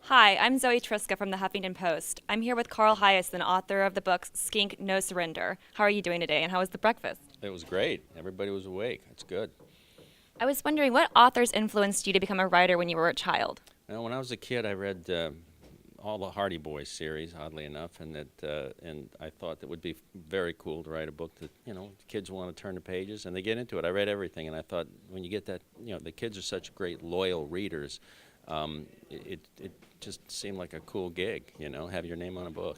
Hi, I'm Zoe Triska from the Huffington Post. I'm here with Carl Hiaasen, author of the books Skink, No Surrender. How are you doing today, and how was the breakfast? It was great. Everybody was awake. That's good. I was wondering what authors influenced you to become a writer when you were a child? When I was a kid, I read all the Hardy Boys series, oddly enough, and I thought that would be very cool to write a book that kids want to turn the pages and they get into it. I read everything, and I thought when you get that, the kids are such great loyal readers. It just seemed like a cool gig, have your name on a book.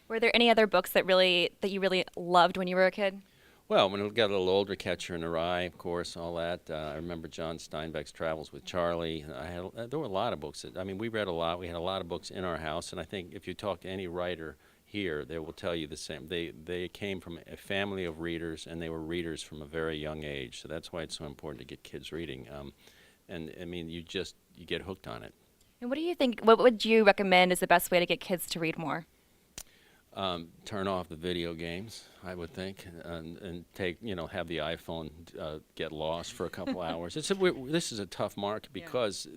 Were there any other books that you really loved when you were a kid? Well, when it got a little older, Catcher in the Rye, of course, all that. I remember John Steinbeck's Travels with Charlie. There were a lot of books. We read a lot. We had a lot of books in our house, and I think if you talk to any writer here, they will tell you the same. They came from a family of readers, and they were readers from a very young age. So that's why it's so important to get kids reading. You get hooked on it. And what do you think, what would you recommend is the best way to get kids to read more? Turn off the video games, I would think, and have the iPhone get lost for a couple hours. This is a tough market because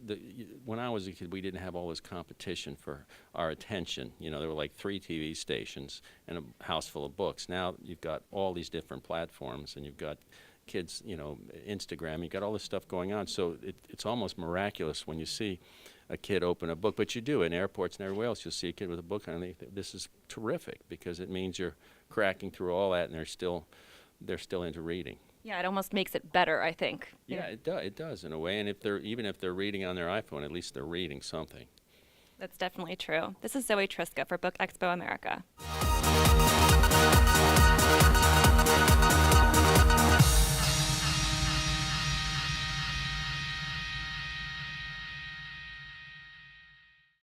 when I was a kid, we didn't have all this competition for our attention. There were like 3 TV stations and a house full of books. Now you've got all these different platforms, and you've got kids, Instagram. You've got all this stuff going on. So it's almost miraculous when you see a kid open a book, but you do in airports and everywhere else. You'll see a kid with a book, and this is terrific because it means you're cracking through all that, and they're still into reading. Yeah, it almost makes it better, I think. Yeah, it does in a way. And even if they're reading on their iPhone, at least they're reading something. That's definitely true. This is Zoe Triska for Book Expo America.